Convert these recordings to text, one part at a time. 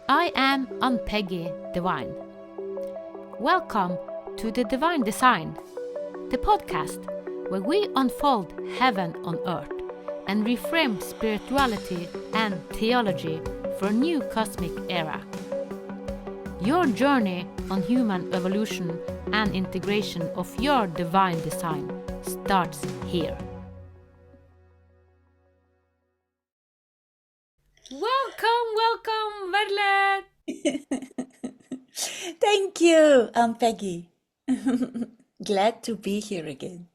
I am Ann-Peggy Divine. Welcome to the Divine Design, the podcast where we unfold heaven on earth and reframe spirituality and theology for a new cosmic era. Your journey on human evolution and integration of your divine design starts here. Welcome, Veerle! Thank you, Peggy. Glad to be here again.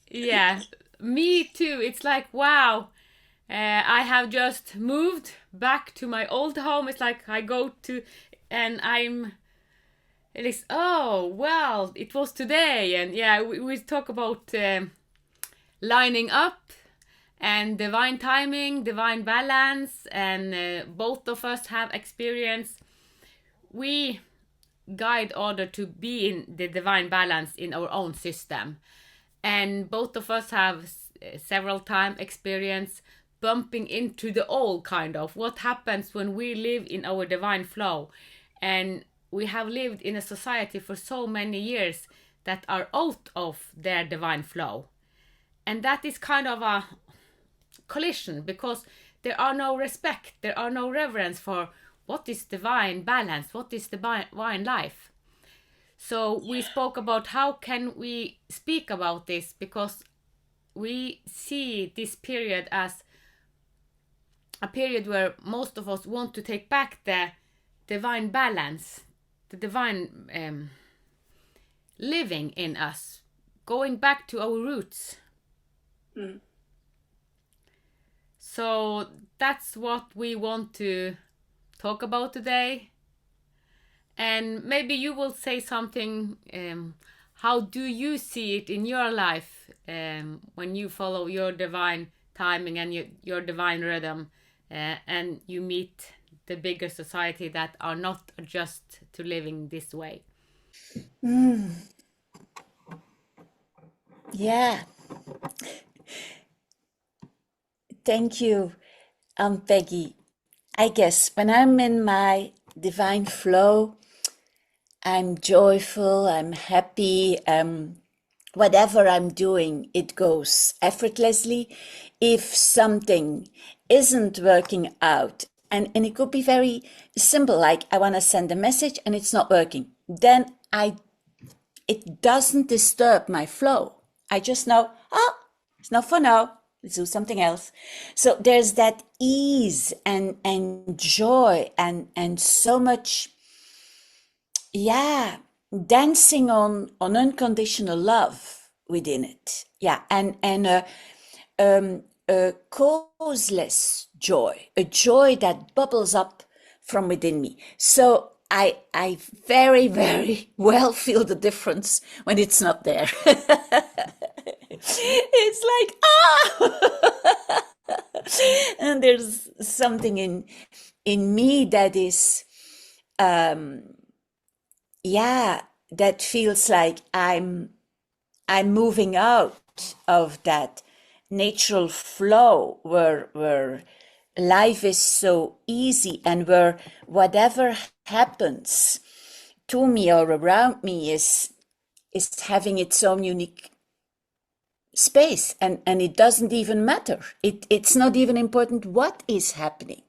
Yeah, me too. It's like, wow, I have just moved back to my old home. It's like I go to, and it is, oh, well, it was today. And yeah, we talk about lining up and divine timing, divine balance, and both of us have experience. We guide order to be in the divine balance in our own system. And both of us have several time experience bumping into the old kind of what happens when we live in our divine flow. And we have lived in a society for so many years that are out of their divine flow. And that is kind of a collision because there are no respect, there are no reverence for what is divine balance, what is divine life. So we spoke about how can we speak about this because we see this period as a period where most of us want to take back the divine balance, the divine living in us, going back to our roots. Mm. So that's what we want to talk about today. And maybe you will say something, how do you see it in your life when you follow your divine timing and your divine rhythm and you meet the bigger society that are not adjust to living this way? Yeah. Thank you, Peggy. I guess when I'm in my divine flow, I'm joyful, I'm happy, whatever I'm doing, it goes effortlessly. If something isn't working out, and it could be very simple, like I want to send a message and it's not working, then it doesn't disturb my flow. I just know, it's not for now. Let's do something else. So there's that ease and joy and so much, dancing on unconditional love within it. Yeah, and a causeless joy, a joy that bubbles up from within me. So I very, very well feel the difference when it's not there. It's like, and there's something in me that is, that feels like I'm moving out of that natural flow where life is so easy and where whatever happens to me or around me is having its own unique space, and it doesn't even matter. It's not even important what is happening.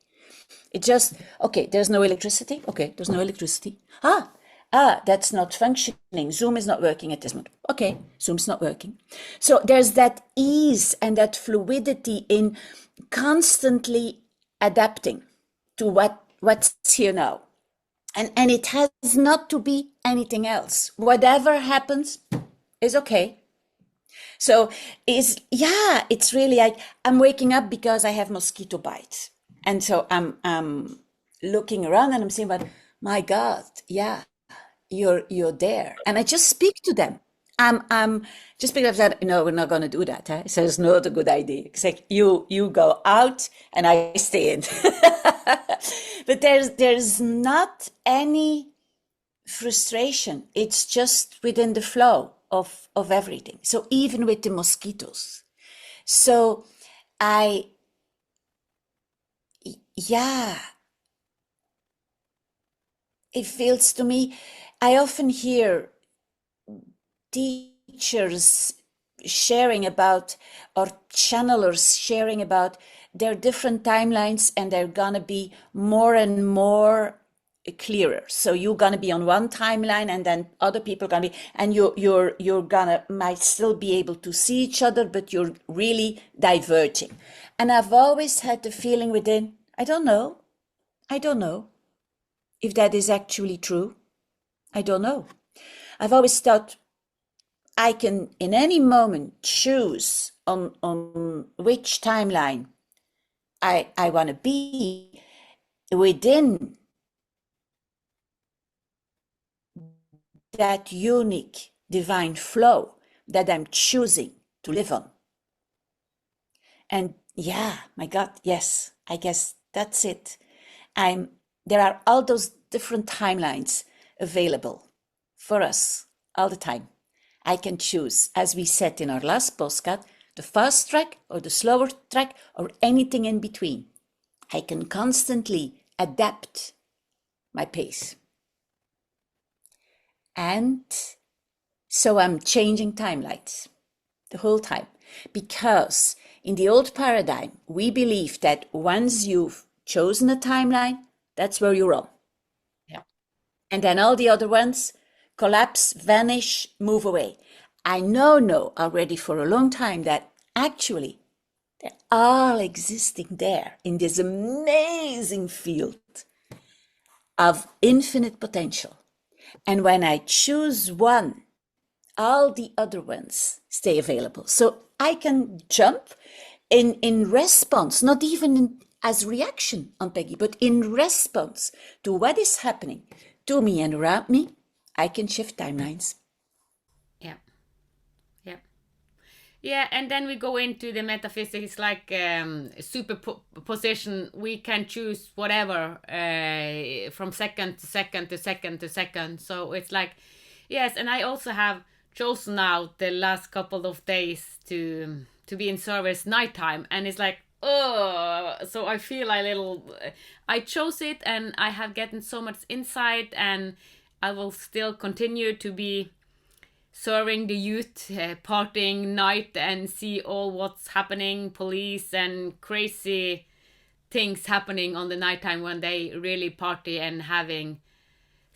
It just, okay, there's no electricity. Okay, there's no electricity. That's not functioning. Zoom is not working at this moment. Okay, Zoom's not working. So there's that ease and that fluidity in constantly adapting to what's here now. And it has not to be anything else. Whatever happens is okay. So it's really like I'm waking up because I have mosquito bites. And so I'm looking around and I'm saying, but my God, yeah, you're there. And I just speak to them. I'm just because I said, no, we're not going to do that. Huh? So it's not a good idea. It's like you go out and I stay in. But there's not any frustration. It's just within the flow of everything. So even with the mosquitoes. So yeah, it feels to me, I often hear teachers sharing about, or channelers sharing about their different timelines, and they're gonna be more and more clearer. So you're gonna be on one timeline, and then other people are gonna be, and you're gonna might still be able to see each other, but you're really diverging. And I've always had the feeling within, I don't know if that is actually true. I don't know. I've always thought I can in any moment choose on which timeline I want to be within that unique divine flow that I'm choosing to live on. And yeah, my God, yes, I guess that's it. There are all those different timelines available for us all the time. I can choose, as we said in our last postcard, the fast track or the slower track or anything in between. I can constantly adapt my pace. And so I'm changing timelines the whole time, because in the old paradigm, we believe that once you've chosen a timeline, that's where you're on. Yeah. And then all the other ones collapse, vanish, move away. I know already for a long time that actually they're all existing there in this amazing field of infinite potential. And when I choose one, all the other ones stay available. So I can jump in response, not even as reaction on Peggy, but in response to what is happening to me and around me. I can shift timelines. Yeah. Yeah. Yeah, and then we go into the metaphysics, like superposition. We can choose whatever from second to second to second to second. So it's like, yes, and I also have chosen now the last couple of days to be in service nighttime, and it's like, oh, so I feel a little. I chose it, and I have gotten so much insight, and I will still continue to be serving the youth, partying night, and see all what's happening, police and crazy things happening on the nighttime when they really party and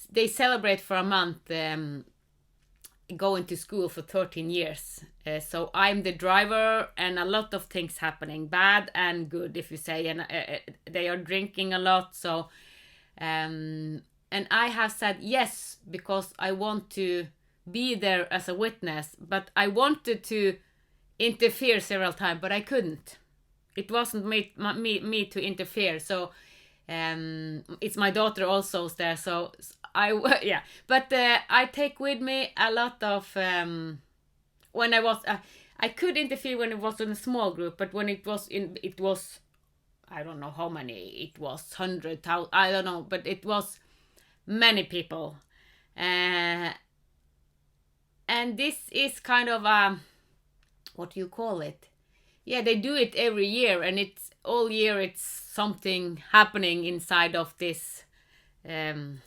they celebrate for a month, going to school for 13 years. So I'm the driver, and a lot of things happening, bad and good, if you say, and they are drinking a lot. So and I have said yes because I want to be there as a witness, but I wanted to interfere several times, but I couldn't. It wasn't me to interfere. So it's my daughter also there. So yeah, but I take with me a lot of when I was I could interfere when it was in a small group, but when it was I don't know how many it was, 100,000, I don't know, but it was many people. And this is kind of what do you call it? Yeah, they do it every year, and it's all year it's something happening inside of this. And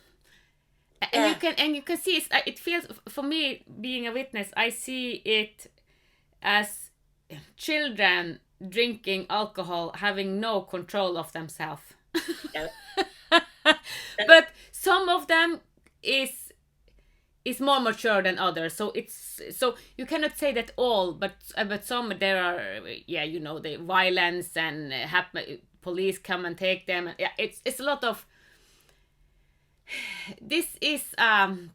you can see it feels, for me being a witness, I see it as children drinking alcohol, having no control of themselves. But some of them is more mature than others, so you cannot say that all, but some, there are, yeah, the violence and police come and take them, and yeah, it's a lot of this is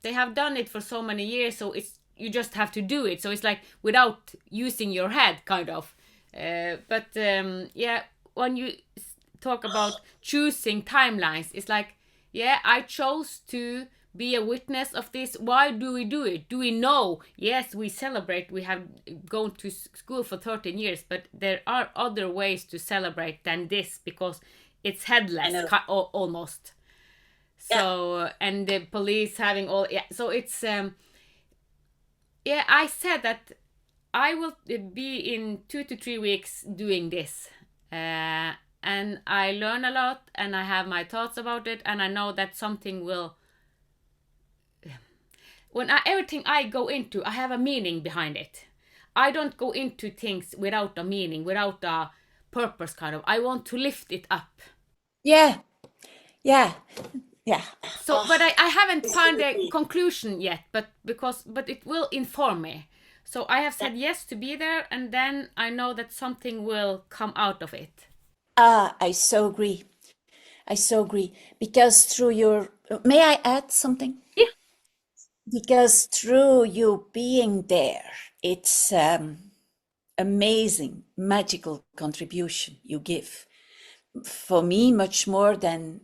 they have done it for so many years, so you just have to do it, so it's like without using your head, kind of. But yeah, when you talk about choosing timelines, it's like, yeah, I chose to be a witness of this. Why do we do it? Do we know? Yes, we celebrate. We have gone to school for 13 years, but there are other ways to celebrate than this, because it's headless, almost. So, yeah. And the police having all, yeah. So it's, yeah, I said that I will be in 2 to 3 weeks doing this. And I learn a lot, and I have my thoughts about it, and I know that something will everything I go into, I have a meaning behind it. I don't go into things without a meaning, without a purpose, kind of. I want to lift it up. Yeah, yeah, yeah. So, but I haven't found a conclusion yet, but it will inform me. So I have said yes to be there, and then I know that something will come out of it. I so agree. I so agree. Because through your, may I add something? Yeah. Because through you being there, it's amazing, magical contribution you give. For me, much more than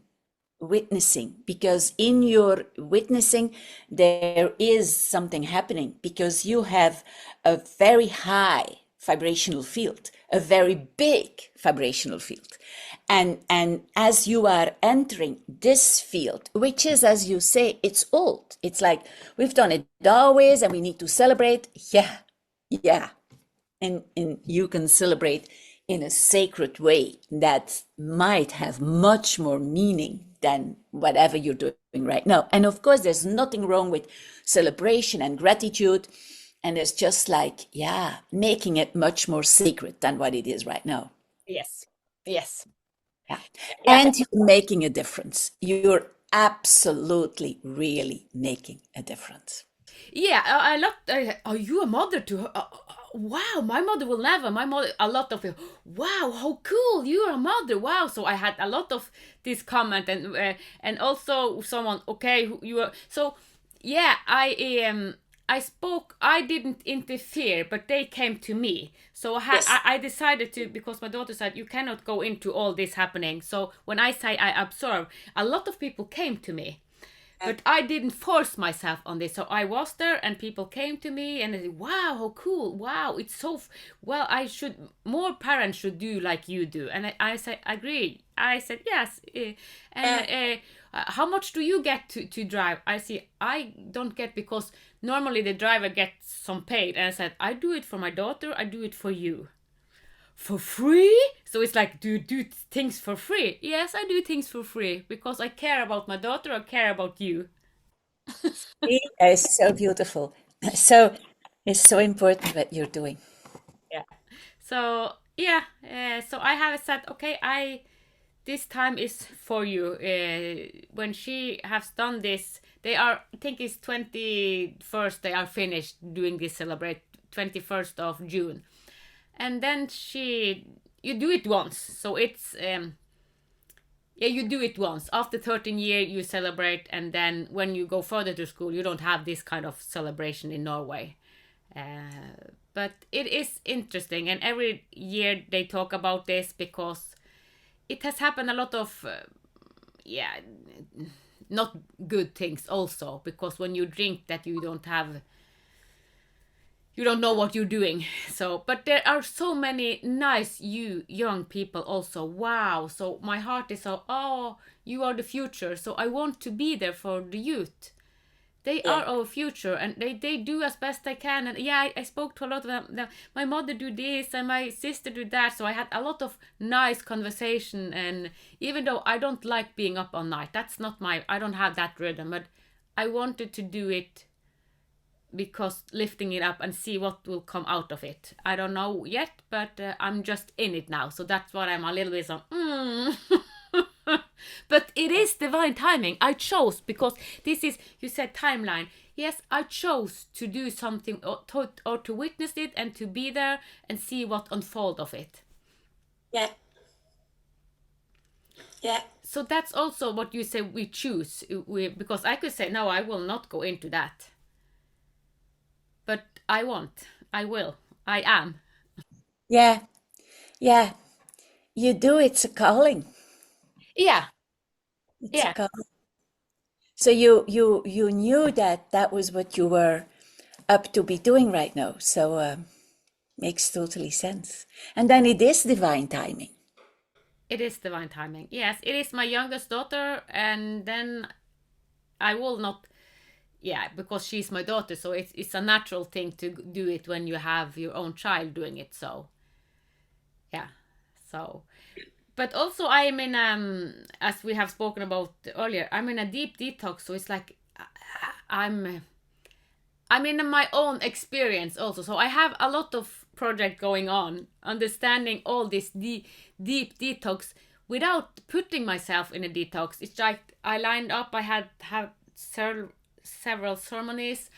witnessing, because in your witnessing there is something happening, because you have a very high vibrational field, a very big vibrational field, and as you are entering this field, which is, as you say, it's old, it's like we've done it always and we need to celebrate. Yeah, and you can celebrate in a sacred way that might have much more meaning than whatever you're doing right now. And of course, there's nothing wrong with celebration and gratitude. And it's just like, yeah, making it much more sacred than what it is right now. Yes. Yes. Yeah. Yeah. And you're making a difference. You're absolutely, really making a difference. Yeah, I love. Are you a mother to her? Wow, my mother will never. My mother, a lot of it. Wow, how cool! You're a mother. Wow. So I had a lot of this comment, and also someone. Okay, you are. So yeah, I spoke. I didn't interfere, but they came to me. So Yes. I decided to, because my daughter said you cannot go into all this happening. So when I say I observe, a lot of people came to me. But I didn't force myself on this. So I was there and people came to me and they said, wow, how cool. Wow, it's so, well, more parents should do like you do. And I said, agree. I said, yes. How much do you get to drive? I see, I don't get, because normally the driver gets some paid. And I said, I do it for my daughter. I do it for you. For free? So it's like, do you do things for free? Yes, I do things for free because I care about my daughter, I care about you. It's so beautiful. So it's so important what you're doing. Yeah. So yeah, so I have said, okay, this time is for you. When she has done this, they are, I think it's 21st, they are finished doing this celebrate 21st of June. And then you do it once. So it's, yeah, you do it once. After 13 years, you celebrate, and then when you go further to school, you don't have this kind of celebration in Norway. But it is interesting, and every year they talk about this because it has happened a lot of, yeah, not good things also. Because when you drink, that you don't know what you're doing. So, but there are so many nice young people also. Wow. So my heart is so, oh, you are the future. So I want to be there for the youth. They Yeah. are our future, and they do as best they can. And yeah, I spoke to a lot of them. My mother do this and my sister do that. So I had a lot of nice conversation. And even though I don't like being up all night, that's not I don't have that rhythm, but I wanted to do it because lifting it up and see what will come out of it. I don't know yet, but I'm just in it now. So that's what I'm a little bit so, But it is divine timing. I chose, because this is, you said timeline. Yes, I chose to do something, or to witness it and to be there and see what unfold of it. Yeah. Yeah. So that's also what you say, we choose. Because I could say, no, I will not go into that. But I won't. I will. I am. Yeah. Yeah. You do, it's a calling. Yeah. It's a Yeah. calling. So you knew that that was what you were up to be doing right now. So makes totally sense. And then it is divine timing. It is divine timing. Yes, it is my youngest daughter, and then I will not. Yeah, because she's my daughter, so it's a natural thing to do it when you have your own child doing it. So yeah, so. But also, I'm in as we have spoken about earlier, I'm in a deep detox. So it's like I'm I'm in my own experience also. So I have a lot of project going on, understanding all this deep detox without putting myself in a detox. It's like I lined up, I had several ceremonies,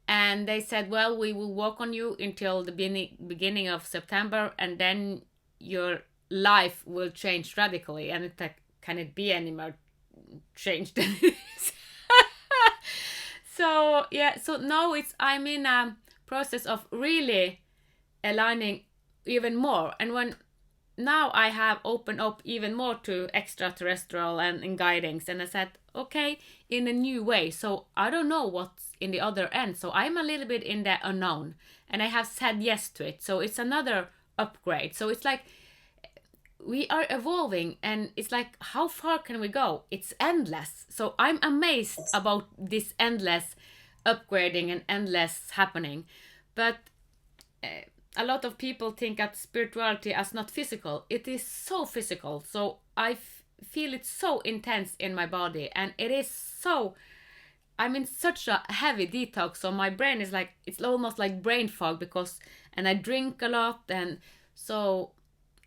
and they said, well, we will work on you until the beginning of September, and then your life will change radically. And it's like, can it be any more changed than it is? So yeah, so now I'm in a process of really aligning even more. And when now I have opened up even more to extraterrestrial and in guidings, and I said, okay, in a new way. So I don't know what's in the other end. So I'm a little bit in the unknown, and I have said yes to it. So it's another upgrade. So it's like we are evolving, and it's like, how far can we go? It's endless. So I'm amazed about this endless upgrading and endless happening. But a lot of people think that spirituality as not physical. It is so physical. So I feel it so intense in my body, and it is so, I'm in such a heavy detox. So my brain is like, it's almost like brain fog, because, and I drink a lot, and so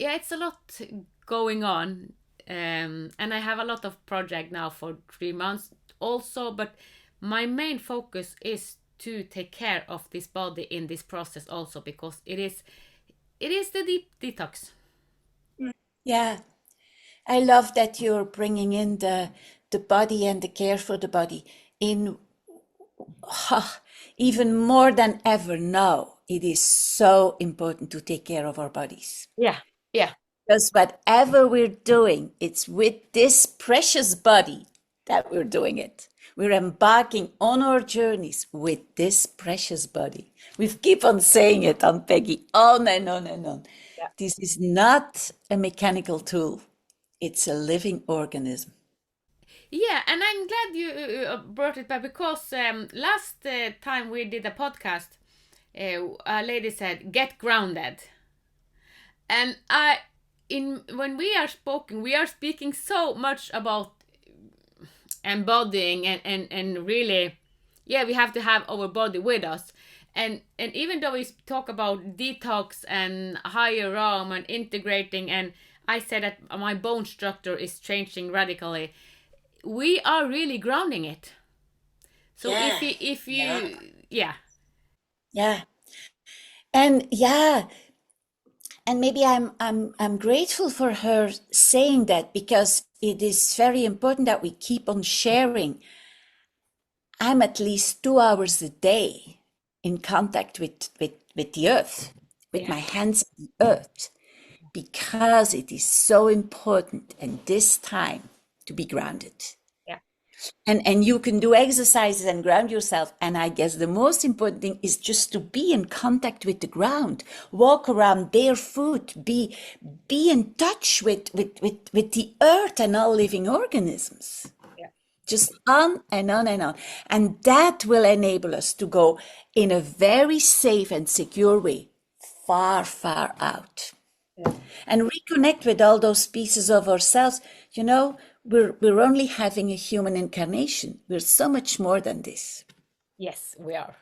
yeah, it's a lot going on. And I have a lot of project now for 3 months also, but my main focus is to take care of this body in this process also, because it is the deep detox. Yeah, I love that you're bringing in the body and the care for the body in even more than ever now. It is so important to take care of our bodies. Yeah, yeah, Because whatever we're doing, it's with this precious body that we're doing it. We're embarking on our journeys with this precious body. We keep on saying it, on Peggy, on and on and on. yeah. This is not a mechanical tool. It's a living organism. Yeah, and I'm glad you brought it back, because last time we did a podcast, a lady said, "Get grounded," and when we are speaking so much about embodying and really, yeah, we have to have our body with us. And even though we talk about detox and higher realm and integrating, and I said that my bone structure is changing radically, we are really grounding it. So Yeah, if you yeah, yeah. yeah. And yeah, and maybe I'm grateful for her saying that, because it is very important that we keep on sharing. I'm at least 2 hours a day in contact with the earth, with Yeah, my hands in the earth, because it is so important in this time to be grounded. yeah, And you can do exercises and ground yourself. And I guess the most important thing is just to be in contact with the ground, walk around barefoot, be in touch with the earth and all living organisms. yeah. Just on and on and on. And that will enable us to go in a very safe and secure way, far, far out. Yeah. And reconnect with all those pieces of ourselves. You know, we're only having a human incarnation. We're so much more than this. Yes, we are.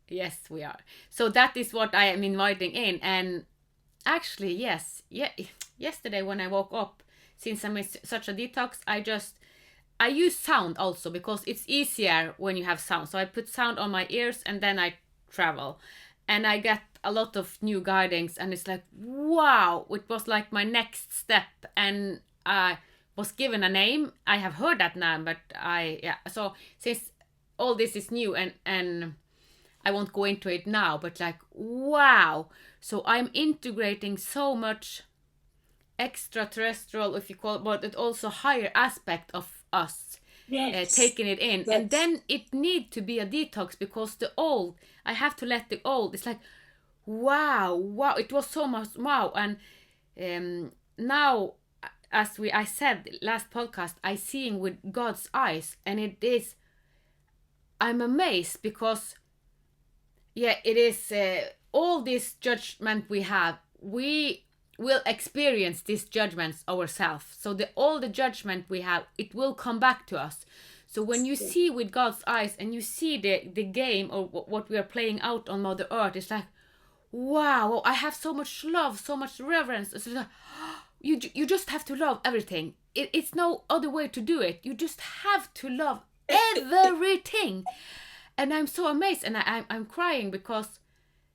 Yes, we are. So that is what I am inviting in. And actually, yes, yeah, yesterday when I woke up, since I'm in such a detox, I use sound also, because it's easier when you have sound. So I put sound on my ears, and then I travel, and I get a lot of new guidings, and it's like, wow, it was like my next step. And I was given a name. I have heard that name, but so since all this is new, and I won't go into it now, but like, wow. So I'm integrating so much extraterrestrial, if you call it, but it also higher aspect of us, Yes, taking it in. And yes, then it need to be a detox, because the old, I have to let the old, it's like, wow, it was so much wow. And now, as I said last podcast, I seeing with God's eyes, and it is, I'm amazed, because yeah, it is all this judgment we have, we will experience these judgments ourselves. So all the judgment we have, it will come back to us. So when you see with God's eyes and you see the game or what we are playing out on Mother Earth, it's like, wow, I have so much love, so much reverence. It's like, you just have to love everything. It's no other way to do it. You just have to love everything. And I'm so amazed, and I'm crying because,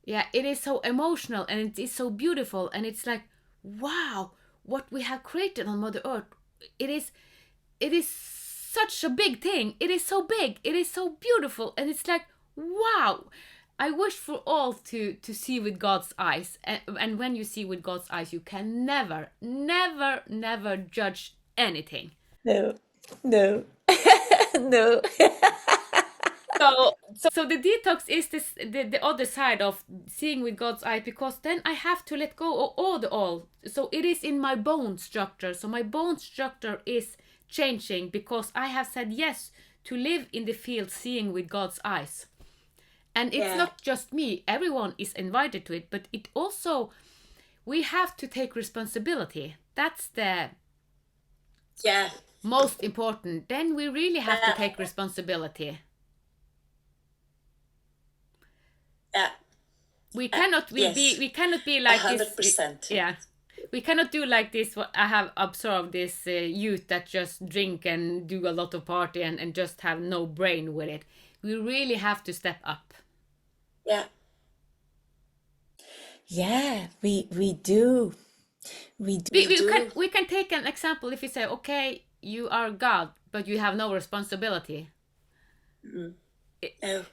yeah, it is so emotional and it is so beautiful, and it's like, wow, what we have created on Mother Earth. It is such a big thing. It is so big. It is so beautiful, and it's like, wow. I wish for all to see with God's eyes, and when you see with God's eyes, you can never, never, never judge anything. No, no, no. So the detox is the other side of seeing with God's eye, because then I have to let go of all. So it is in my bone structure. So my bone structure is changing because I have said yes to live in the field seeing with God's eyes. And it's not just me, everyone is invited to it, but it also, we have to take responsibility. That's the most important. Then we really have to take responsibility. Yeah. We cannot we cannot be like 100%. This. Yeah. We cannot do like this. What I have observed this youth that just drink and do a lot of party and just have no brain with it. We really have to step up. Yeah. Yeah, we do. We can take an example. If you say, okay, you are God, but you have no responsibility. Mm-hmm.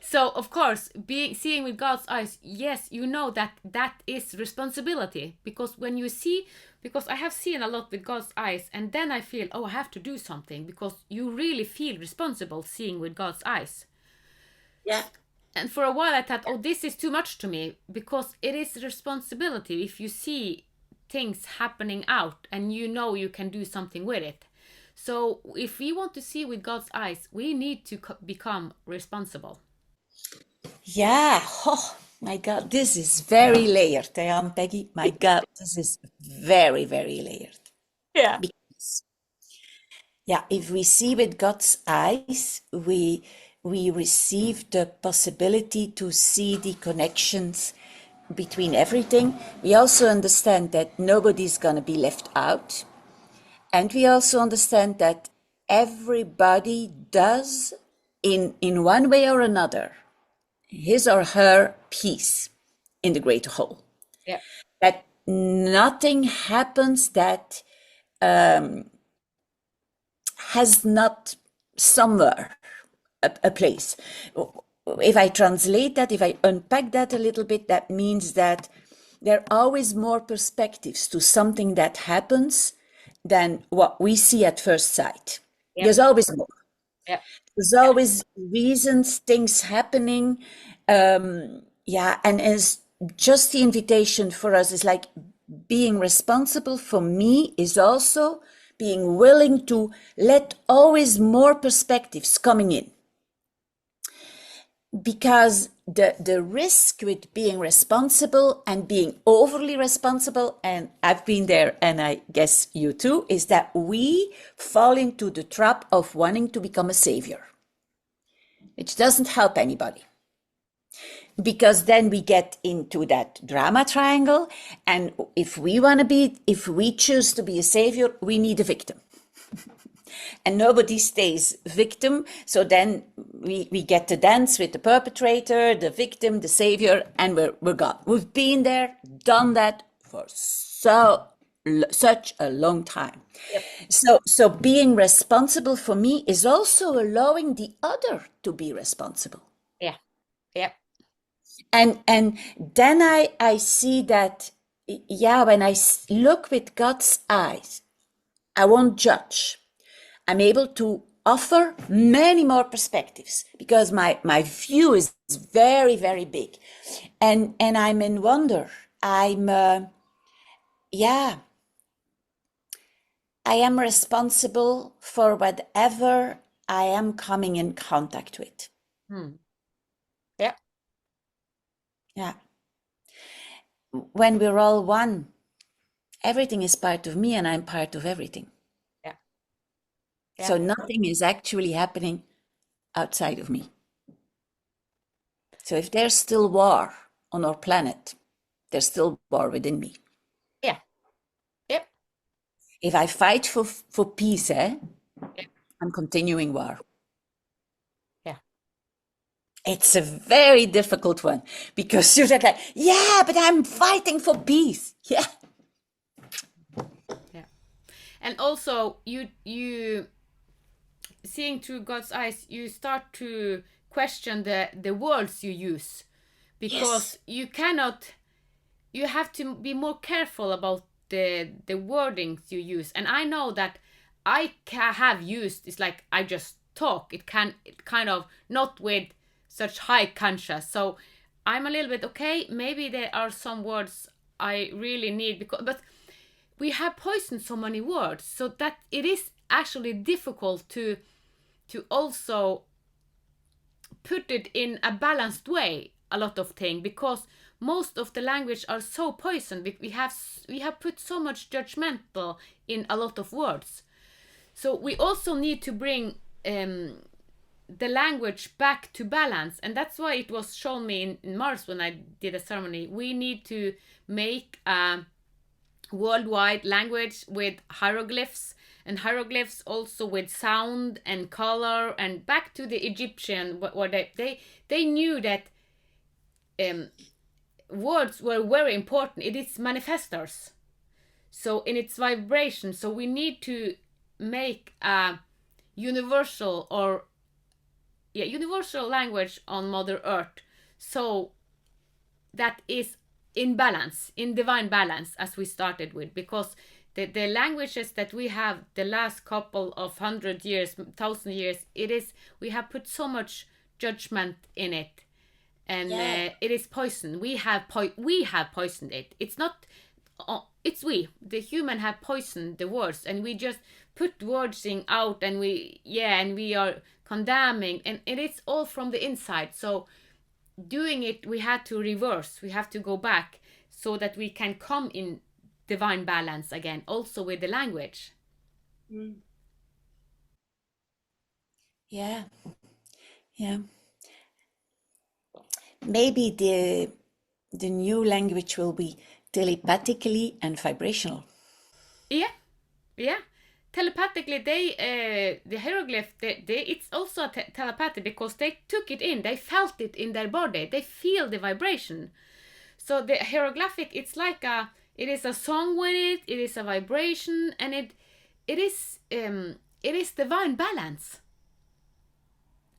So of course, seeing with God's eyes, yes, you know that is responsibility, because when you see, because I have seen a lot with God's eyes, and then I feel, oh, I have to do something, because you really feel responsible seeing with God's eyes. Yeah. And for a while I thought, oh, this is too much to me, because it is responsibility if you see things happening out and you know you can do something with it. So if we want to see with God's eyes, we need to become responsible. Yeah. Oh my God, this is very layered, Ann-Peggy. My God, this is very, very layered. Yeah. Because, if we see with God's eyes, we receive the possibility to see the connections between everything. We also understand that nobody's going to be left out. And we also understand that everybody does, in one way or another, his or her piece in the greater whole. Yeah. That nothing happens that has not somewhere a place. If I translate that, if I unpack that a little bit, that means that there are always more perspectives to something that happens than what we see at first sight. Yep. There's always more. Yep. There's always reasons, things happening. And it's just the invitation for us is like being responsible for me is also being willing to let always more perspectives coming in. Because the risk with being responsible and being overly responsible, and I've been there and I guess you too, is that we fall into the trap of wanting to become a savior, which doesn't help anybody. Because then we get into that drama triangle, and if we choose to be a savior, we need a victim. And nobody stays victim. So then we get to dance with the perpetrator, the victim, the savior, and we're gone. We've been there, done that for such a long time. Yep. So being responsible for me is also allowing the other to be responsible. Yeah. Yep. And then I see that, when I look with God's eyes, I won't judge. I'm able to offer many more perspectives because my view is very, very big. And I'm in wonder. I am responsible for whatever I am coming in contact with. Yeah. Yeah. When we're all one, everything is part of me and I'm part of everything. Yeah. So nothing is actually happening outside of me. So if there's still war on our planet, there's still war within me. Yeah. Yep. If I fight for peace, Yeah. I'm continuing war. Yeah. It's a very difficult one because you're like, yeah, but I'm fighting for peace. Yeah. Yeah. And also you seeing through God's eyes, you start to question the words you use, because Yes. you have to be more careful about the wordings you use. And I know that have used, it's like I just talk, it kind of not with such high conscious, so I'm a little bit okay, maybe there are some words I really need, because but we have poisoned so many words, so that it is actually difficult to also put it in a balanced way, a lot of things, because most of the language are so poisoned. We have put so much judgmental in a lot of words, so we also need to bring the language back to balance. And that's why it was shown me in Mars when I did a ceremony. We need to make a worldwide language with hieroglyphs, and hieroglyphs also with sound and color, and back to the Egyptian, what they knew that words were very important. It is manifestors, so in its vibration, so we need to make a universal, or universal language on Mother Earth, so that is in balance, in divine balance, as we started with, because the languages that we have the last couple of 100 years, 1,000 years, it is, we have put so much judgment in it, and Yeah. it is poison. We have poisoned it. It's not, it's we, the human, have poisoned the words, and we just put words in out, and we are condemning, and it is all from the inside. So doing it, we had to reverse, we have to go back, so that we can come in divine balance again, also with the language. Yeah. Yeah. Maybe the new language will be telepathically and vibrational. Yeah. Yeah. Telepathically, the hieroglyph, it's also telepathy, because they took it in, they felt it in their body, they feel the vibration. So the hieroglyphic, it is a song with it, it is a vibration, and it is divine balance.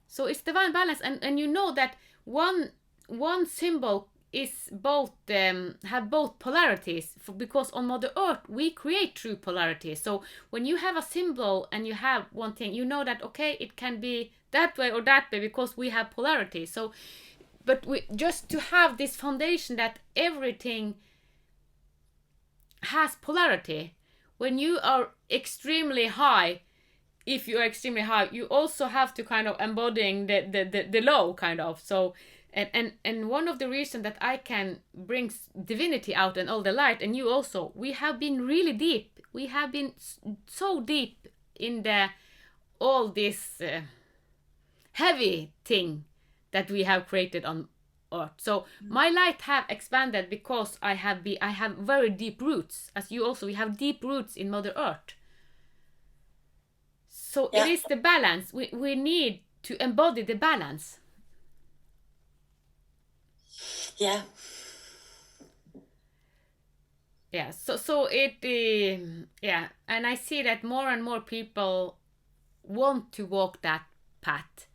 So it's divine balance, and you know that one symbol is both, have both polarities, because on Mother Earth we create true polarity. So when you have a symbol and you have one thing, you know that okay, it can be that way or that way, because we have polarity. So but we just to have this foundation that everything has polarity. When you are extremely high, if you are extremely high, you also have to kind of embodying the low, kind of. So and one of the reasons that I can bring divinity out and all the light, and you also, we have been really deep, we have been so deep in the all this heavy thing that we have created on earth. So my light have expanded because I have very deep roots, as you also, we have deep roots in Mother Earth. So it Yeah. is the balance. We need to embody the balance. Yeah. Yeah. So it yeah, and I see that more and more people want to walk that path,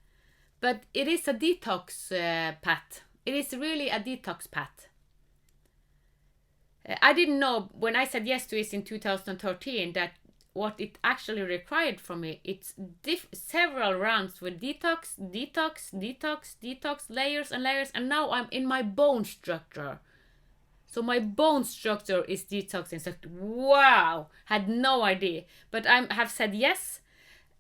but it is a detox path. It is really a detox path. I didn't know when I said yes to it in 2013 that what it actually required from me, it's several rounds with detox, detox, detox, detox, layers and layers, and now I'm in my bone structure. So my bone structure is detoxing. So wow, had no idea, but I have said yes,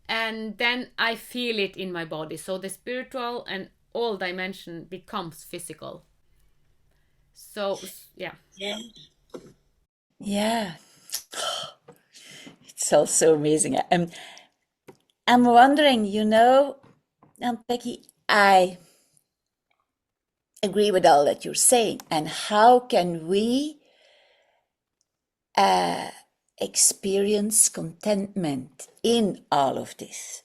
and then I feel it in my body. So the spiritual and all dimension becomes physical. So yeah. Yeah. Yeah. It's also amazing. I'm wondering, Now, Becky, I agree with all that you're saying. And how can we experience contentment in all of this?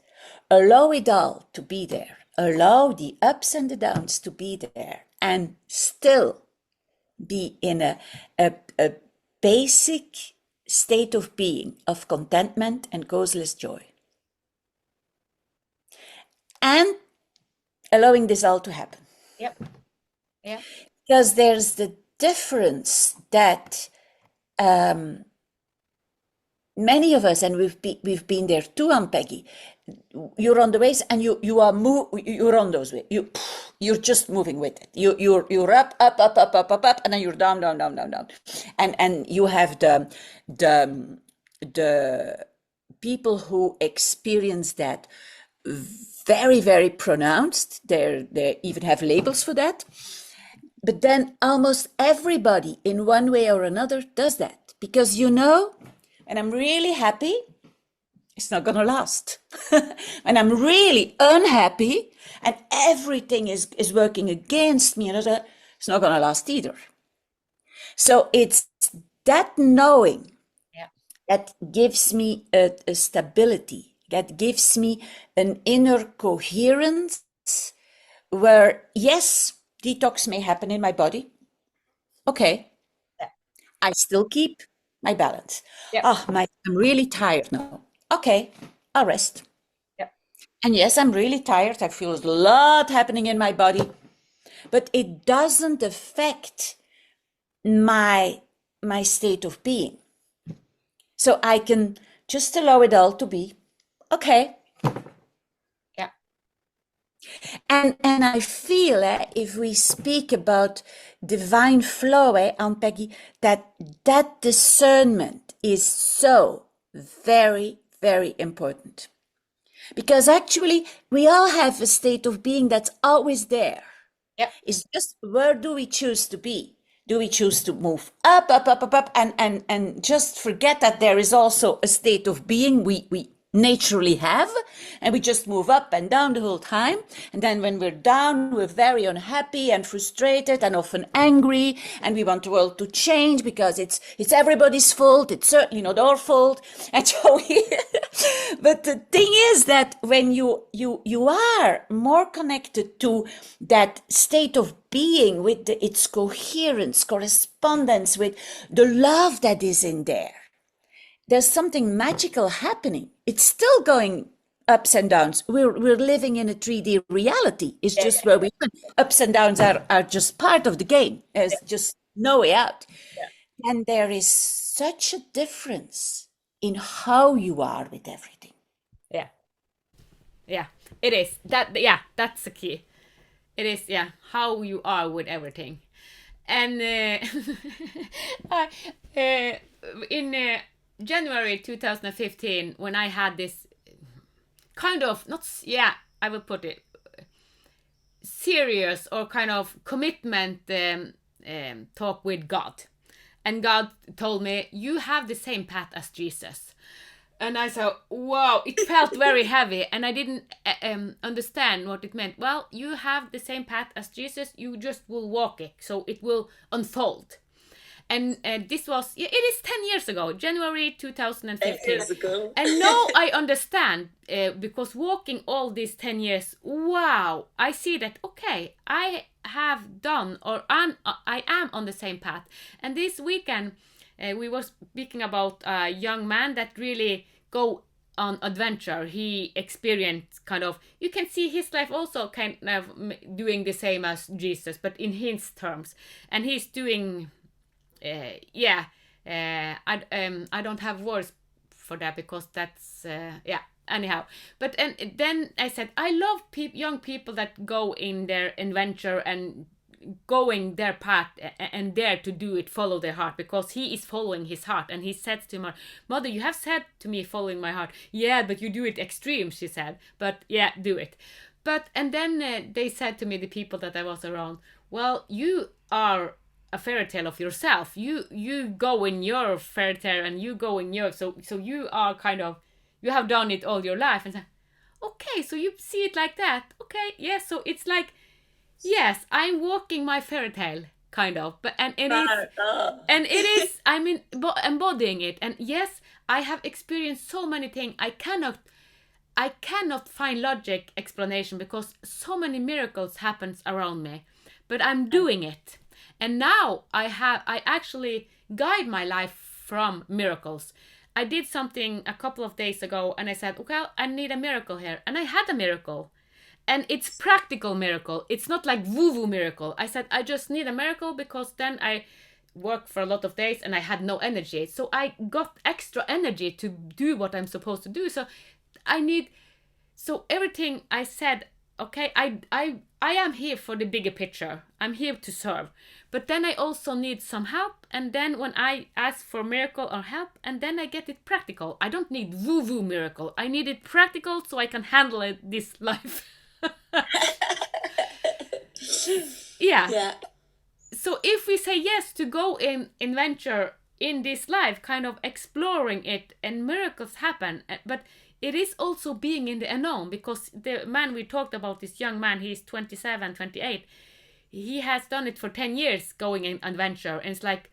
Allow it all to be there. Allow the ups and the downs to be there, and still be in a basic state of being of contentment and causeless joy. And allowing this all to happen. Yep. Yeah. Because there's the difference that many of us, and we've been there too, Peggy. You're on the waves, and you're on those waves. You're just moving with it. You're up, and then you're down, and you have the people who experience that very, very pronounced. They even have labels for that. But then almost everybody in one way or another does that, because and I'm really happy, it's not gonna last. And I'm really unhappy and everything is working against me, it's not gonna last either. So it's that knowing that gives me a stability, that gives me an inner coherence where, yes, detox may happen in my body. Okay. Yeah. I still keep my balance. Yep. I'm really tired now. Okay, I'll rest. Yep. And yes, I'm really tired. I feel a lot happening in my body, but it doesn't affect my state of being. So I can just allow it all to be. Okay. Yeah. And I feel if we speak about divine flow, Ann-Peggy, that discernment is so very, very important. Because actually, we all have a state of being that's always there. Yep. It's just, where do we choose to be? Do we choose to move up, and just forget that there is also a state of being we naturally have, and we just move up and down the whole time, and then when we're down, we're very unhappy and frustrated and often angry, and we want the world to change because it's everybody's fault. It's certainly not our fault. And so but the thing is that when you are more connected to that state of being, with its coherence, correspondence with the love that is in there, there's something magical happening. It's still going ups and downs. We're living in a 3D reality. It's just where we ups and downs are just part of the game. There's just no way out. Yeah. And there is such a difference in how you are with everything. Yeah. Yeah, it is. That's the key. It is, how you are with everything. And in January 2015, when I had this kind of, I will put it, serious or kind of commitment talk with God. And God told me, you have the same path as Jesus. And I said, wow, it felt very heavy, and I didn't understand what it meant. Well, you have the same path as Jesus, you just will walk it, so it will unfold. And this was, it is 10 years ago, January 2015. 10 years ago. And now I understand, because walking all these 10 years, wow, I see that, okay, I have done, or I am on the same path. And this weekend, we were speaking about a young man that really go on adventure. He experienced kind of, you can see his life also kind of doing the same as Jesus, but in his terms. And he's doing, I don't have words for that, because that's, anyhow. But then I said, I love young people that go in their adventure and going their path and dare to do it, follow their heart, because he is following his heart. And he said to my mother, you have said to me following my heart. Yeah, but you do it extreme, she said. But yeah, do it. And then they said to me, the people that I was around, well, you are a fairy tale of yourself. You go in your fairy tale and you go in your, so you are kind of, you have done it all your life. And said, okay, so you see it like that. Okay, yes, so it's like, yes, I'm walking my fairy tale, kind of, but and it is I mean embodying it. And yes, I have experienced so many things. I cannot find logic explanation because so many miracles happens around me, but I'm doing it. And now I actually guide my life from miracles. I did something a couple of days ago and I said, okay, I need a miracle here. And I had a miracle. And it's practical miracle. It's not like woo-woo miracle. I said I just need a miracle because then I worked for a lot of days and I had no energy. So I got extra energy to do what I'm supposed to do. So I need so everything I said, okay, I am here for the bigger picture. I'm here to serve. But then I also need some help, and then when I ask for miracle or help, and then I get it practical. I don't need woo-woo miracle. I need it practical so I can handle it this life. Yeah. Yeah. So if we say yes to go in venture in this life, kind of exploring it, and miracles happen, but it is also being in the unknown, because the man we talked about, this young man, he's 27, 28, he has done it for 10 years going in adventure, and it's like,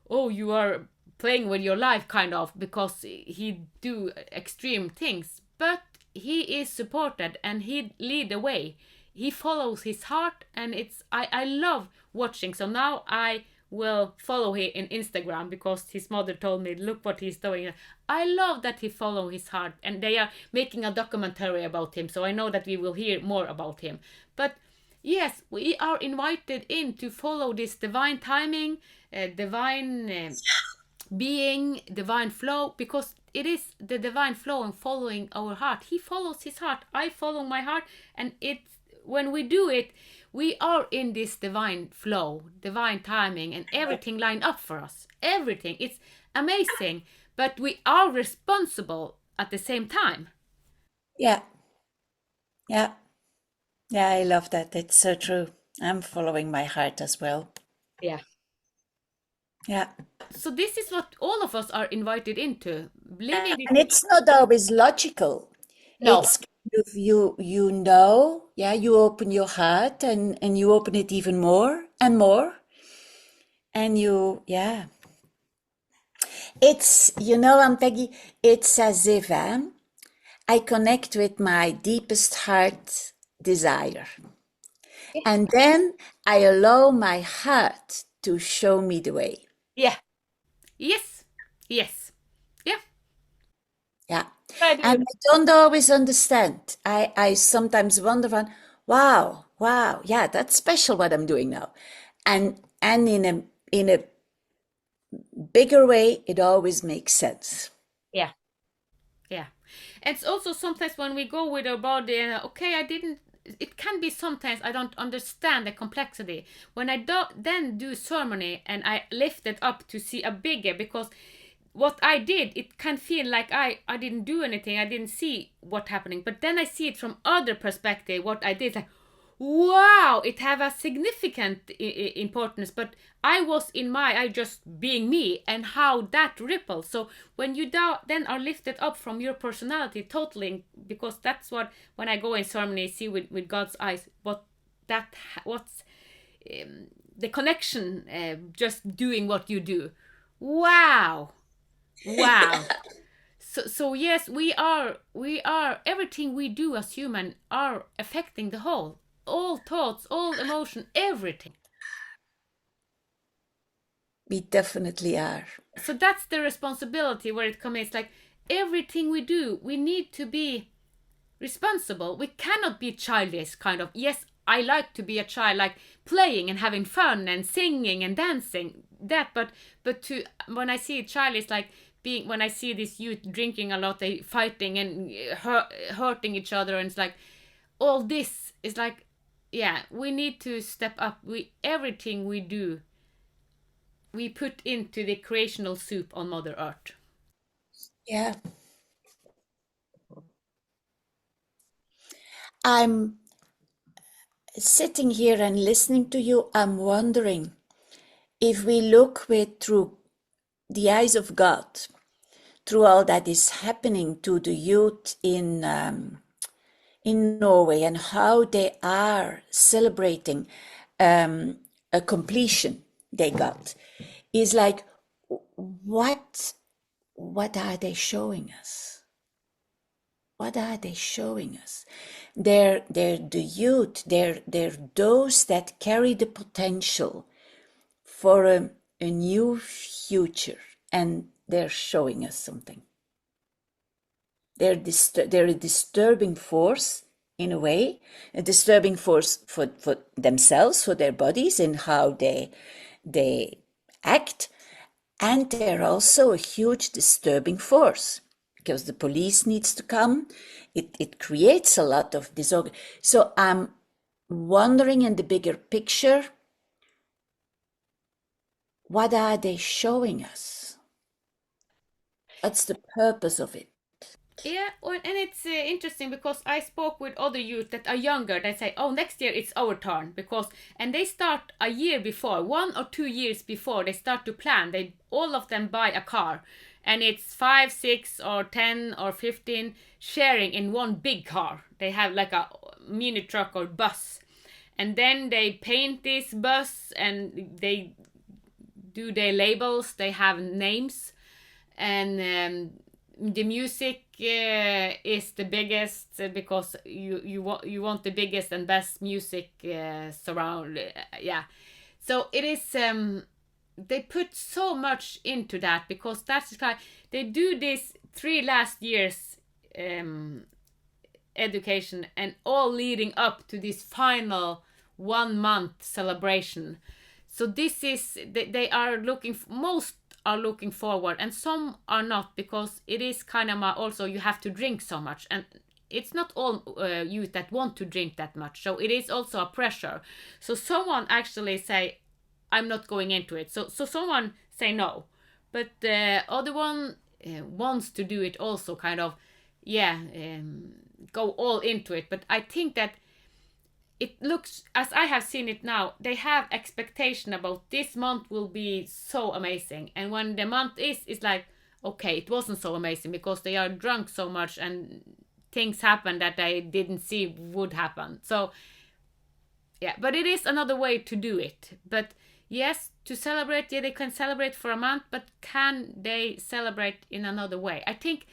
oh, you are playing with your life, kind of, because he do extreme things, but he is supported and he lead the way. He follows his heart, and I love watching. So now I will follow him in Instagram because his mother told me, look what he's doing. I love that he follow his heart, and they are making a documentary about him, so I know that we will hear more about him. But yes, we are invited in to follow this divine timing, divine being, divine flow, because it is the divine flow and following our heart. He follows his heart, I follow my heart, and it's when we do it, we are in this divine flow, divine timing, and everything lined up for us. Everything. It's amazing, but we are responsible at the same time. Yeah. Yeah. Yeah, I love that. It's so true. I'm following my heart as well. Yeah. Yeah. So this is what all of us are invited into. Living And it's not always logical. No. It's kind of you know, yeah, you open your heart and you open it even more and more. And yeah. It's, Peggy, it's as if I connect with my deepest heart desire. And then I allow my heart to show me the way. Yeah. Yes. Yes. Yeah. Yeah. I do. And I don't always understand. I sometimes wonder, wow, yeah, that's special what I'm doing now. And in a bigger way, it always makes sense. Yeah. Yeah. It's also sometimes when we go with our body and okay, it can be sometimes I don't understand the complexity. When I then do ceremony and I lift it up to see a bigger, because what I did, it can feel like I didn't do anything, I didn't see what happening, but then I see it from other perspective, what I did, like, wow, it have a significant importance, but I just being me, and how that ripples. So when you then are lifted up from your personality totally, because that's what, when I go in ceremony, see with God's eyes, what's the connection, just doing what you do. Wow. So yes, we are everything we do as human are affecting the whole, all thoughts, all emotion, everything. We definitely are. So that's the responsibility where it comes. It's like everything we do, we need to be responsible. We cannot be childish, kind of. Yes, I like to be a child, like playing and having fun and singing and dancing, that, but when I see a child, it's like when I see this youth drinking a lot, they fighting and hurting each other, and it's like all this is like, yeah, we need to step up. Everything we do, we put into the creational soup on Mother Earth. Yeah. I'm sitting here and listening to you. I'm wondering if we look through the eyes of God, through all that is happening to the youth in in Norway and how they are celebrating a completion they got is like, what are they showing us? What are they showing us? They're the youth, they're those that carry the potential for a new future, and they're showing us something. They're a disturbing force in a way, a disturbing force for themselves, for their bodies, and how they act. And they're also a huge disturbing force because the police needs to come. It creates a lot of disorder. So I'm wondering in the bigger picture, what are they showing us? What's the purpose of it? Yeah, and it's interesting because I spoke with other youth that are younger. They say, "Oh, next year it's our turn," because and they start a year before, 1 or 2 years before they start to plan. They all of them buy a car, and it's 5, 6, or 10 or 15 sharing in one big car. They have like a mini truck or bus, and then they paint this bus and they do their labels. They have names, and the music is the biggest because you want the biggest and best music surround. Yeah, so it is. They put so much into that because that's why they do this 3 last years education and all leading up to this final 1 month celebration. So this is they are looking, most are looking forward and some are not, because it is kind of also you have to drink so much, and it's not all youth that want to drink that much, so it is also a pressure. So someone actually say, I'm not going into it, so someone say no, but the other one wants to do it also, kind of, yeah, go all into it. But I think that it looks, as I have seen it now, they have expectation about this month will be so amazing, and when the month is, it's like, okay, it wasn't so amazing because they are drunk so much and things happen that I didn't see would happen. So yeah, but it is another way to do it. But yes, to celebrate, yeah, they can celebrate for a month, but can they celebrate in another way? I think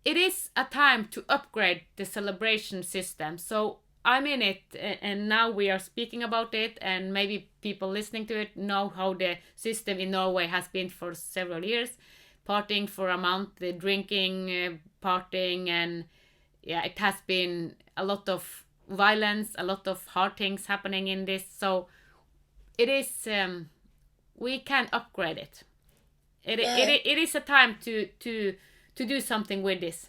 it is a time to upgrade the celebration system. So I'm in it, and now we are speaking about it, and maybe people listening to it know how the system in Norway has been for several years. Partying for a month, the drinking, partying, and yeah, it has been a lot of violence, a lot of hard things happening in this. So it is, we can upgrade it. It is a time to do something with this,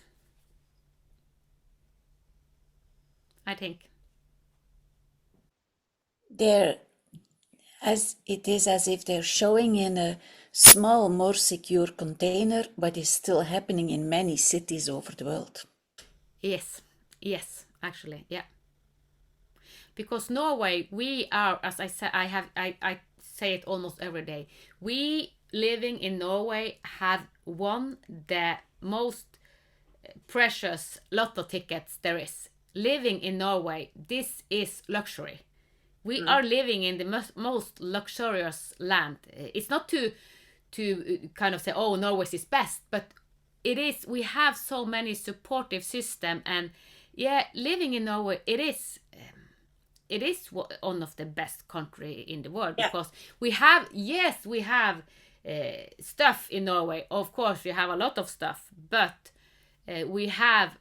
I think. They're as it is as if they're showing in a small, more secure container, but is still happening in many cities over the world. Yes, actually, yeah. Because Norway, we are, as I said, I say it almost every day. We living in Norway have won the most precious lotto tickets there is. Living in Norway, this is luxury. We are living in the most luxurious land. It's not to kind of say, oh, Norway is best, but it is. We have so many supportive system, and yeah, living in Norway, it is one of the best country in the world, because we have, yes, we have stuff in Norway. Of course, we have a lot of stuff, but we have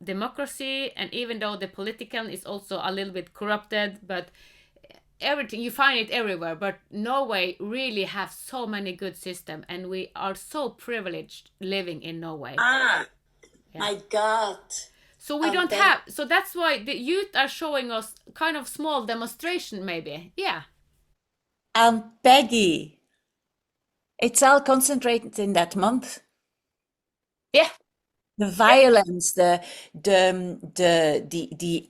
democracy, and even though the political is also a little bit corrupted, but everything, you find it everywhere. But Norway really have so many good system, and we are so privileged living in Norway. My God. So we don't have, so that's why the youth are showing us kind of small demonstration, maybe. Yeah. Peggy, it's all concentrated in that month. Yeah. The violence, the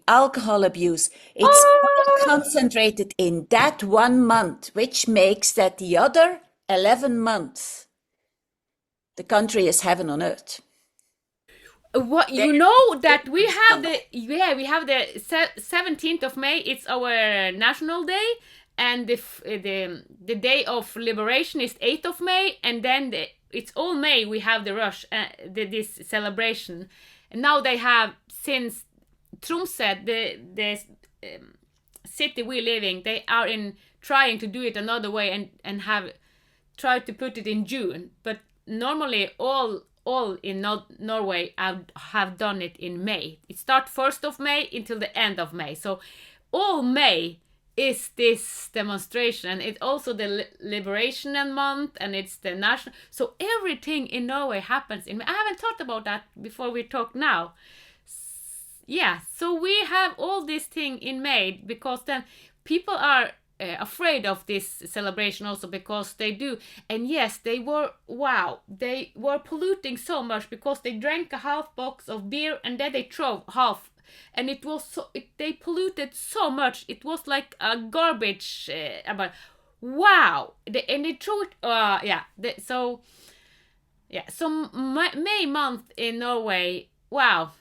alcohol abuse, it's all concentrated in that 1 month, which makes that the other 11 months, the country is heaven on earth. What you know that we have the 17th of May. It's our national day, and the day of liberation is 8th of May, and then it's all May we have the rush, this celebration. And now they have, since Tromsø, the city we live in, they are in trying to do it another way, and have tried to put it in June, but normally all in Norway have done it in May. It starts 1st of May until the end of May. So all May is this demonstration, and it's also the liberation month, and it's the national. So everything in Norway happens in May. I haven't thought about that before we talk now. Yeah, so we have all this thing in May, because then people are afraid of this celebration also, because they do. And yes, they were polluting so much, because they drank a half box of beer and then they throw half, and it was they polluted so much. It was like a garbage about and they threw it so May month in Norway. Wow,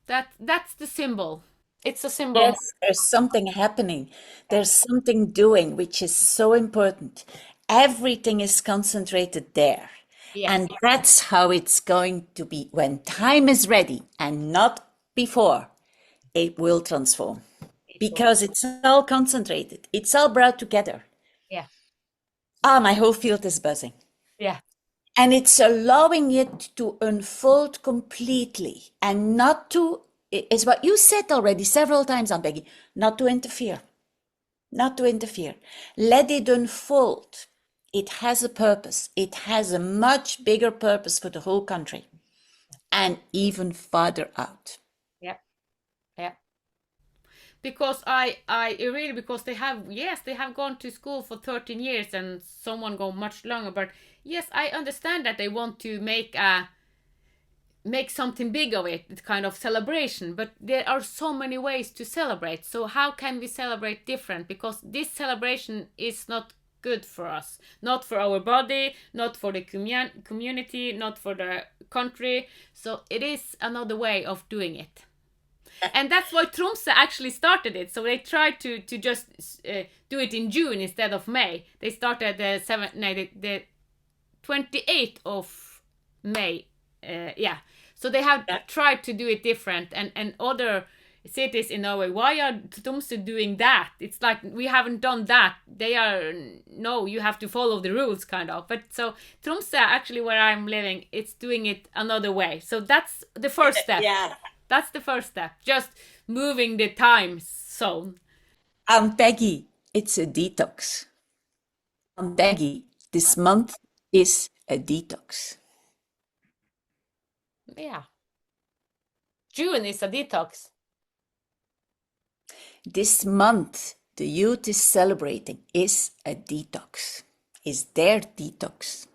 that's the symbol. It's a symbol. Yes, there's something happening. There's something doing, which is so important. Everything is concentrated there. Yes. And that's how it's going to be. When time is ready and not before, it will transform. Because it's all concentrated. It's all brought together. Yeah. My whole field is buzzing. Yeah. And it's allowing it to unfold completely, and not to, it's what you said already several times, Ann-Peggy, not to interfere. Not to interfere. Let it unfold. It has a purpose. It has a much bigger purpose for the whole country, and even farther out. Yeah. Yeah. Because I really, because they have gone to school for 13 years, and someone go much longer, but yes, I understand that they want to make something big of it, it's kind of celebration, but there are so many ways to celebrate. So how can we celebrate different? Because this celebration is not good for us, not for our body, not for the community, not for the country. So it is another way of doing it. And that's why Tromsø actually started it. So they tried to just do it in June instead of May. They started the 28th of May. So they have tried to do it different, and other cities in Norway. Why are Tromsø doing that? It's like, we haven't done that. They are, no, you have to follow the rules, kind of. But so Tromsø, actually, where I'm living, it's doing it another way. So that's the first step. Yeah. That's the first step. Just moving the time zone. Peggy, it's a detox. Peggy, this month is a detox. Yeah. June is a detox. This month, the youth is celebrating is a detox, is their detox.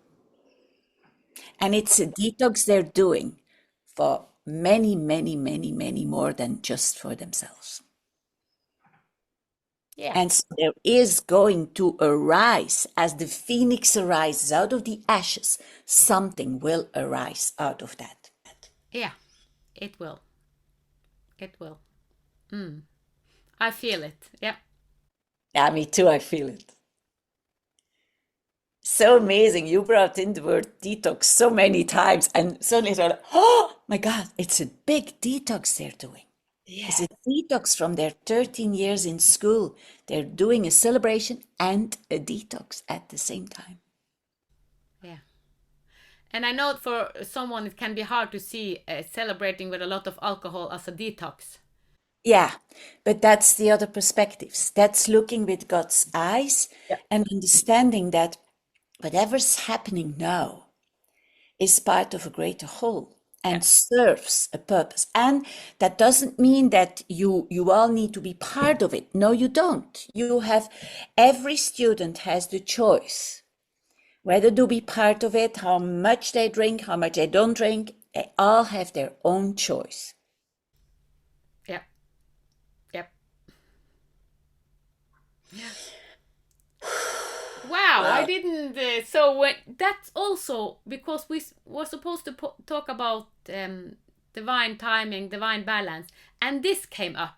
And it's a detox they're doing for many, many, many, many more than just for themselves. Yeah. And so there is going to arise, as the phoenix arises out of the ashes, something will arise out of that. Yeah, it will. It will. I feel it. Yeah. Yeah, me too, I feel it. So amazing. You brought in the word detox so many times, and suddenly it's like, oh my God, it's a big detox they're doing. Yeah. It's a detox from their 13 years in school. They're doing a celebration and a detox at the same time. Yeah. And I know for someone it can be hard to see celebrating with a lot of alcohol as a detox. Yeah, but that's the other perspectives. That's looking with God's eyes and understanding that whatever's happening now is part of a greater whole and serves a purpose. And that doesn't mean that you all need to be part of it. No, you don't. Every student has the choice whether to be part of it, how much they drink, how much they don't drink. They all have their own choice. Yep. Yep. Yeah. Wow, I didn't. That's also because we were supposed to talk about the divine timing, divine balance. And this came up.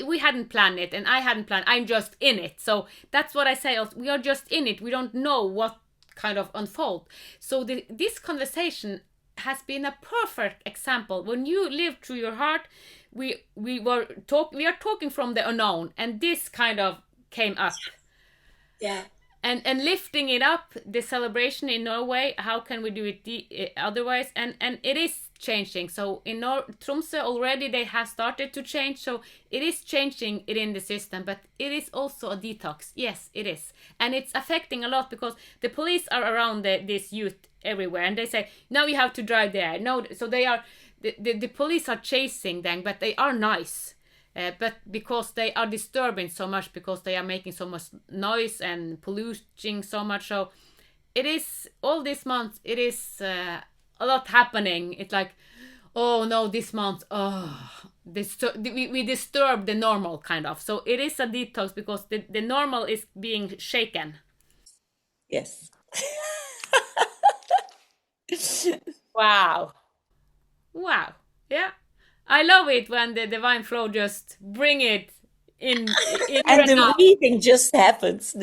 We hadn't planned it, and I hadn't planned. I'm just in it. So that's what I say. We are just in it. We don't know what kind of unfold. So this conversation has been a perfect example. When you live through your heart, we are talking from the unknown, and this kind of came up. Yeah. And lifting it up, the celebration in Norway, how can we do it otherwise? And it is changing. So in Tromsø already they have started to change. So it is changing it in the system, but it is also a detox. Yes, it is. And it's affecting a lot because the police are around this youth everywhere, and they say, now you have to drive there. No, so they are, the police are chasing them, but they are nice. But because they are disturbing so much, because they are making so much noise and polluting so much, so it is all this month. It is a lot happening. It's like, oh no, this month, we disturb the normal kind of. So it is a detox because the normal is being shaken. Yes. Wow. Yeah. I love it when the divine flow just bring it in and the weaving just happens.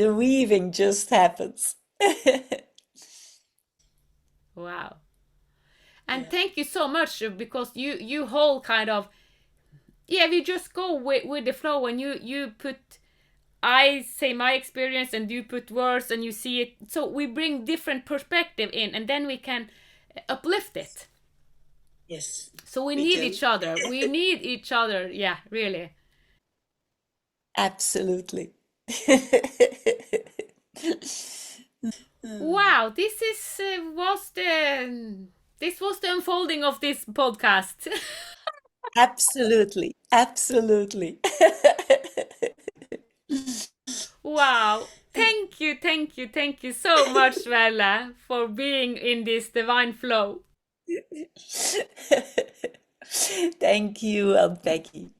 Wow. And thank you so much, because you whole kind of, we just go with the flow, and you put, I say my experience and you put words and you see it. So we bring different perspective in, and then we can uplift it. Yes. So we need each other. We need each other. Yeah, really. Absolutely. Wow, this was the unfolding of this podcast. Absolutely. Wow. Thank you so much, Veerle, for being in this divine flow. Thank you, Ann-Peggy.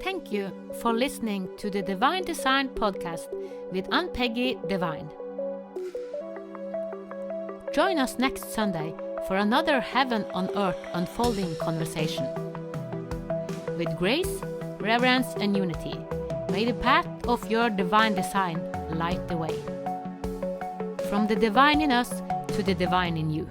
Thank you for listening to the Divine Design podcast with Ann-Peggy Divine. Join us next Sunday for another Heaven on Earth unfolding conversation. With grace, reverence, and unity, may the path of your divine design light the way. From the divine in us to the divine in you.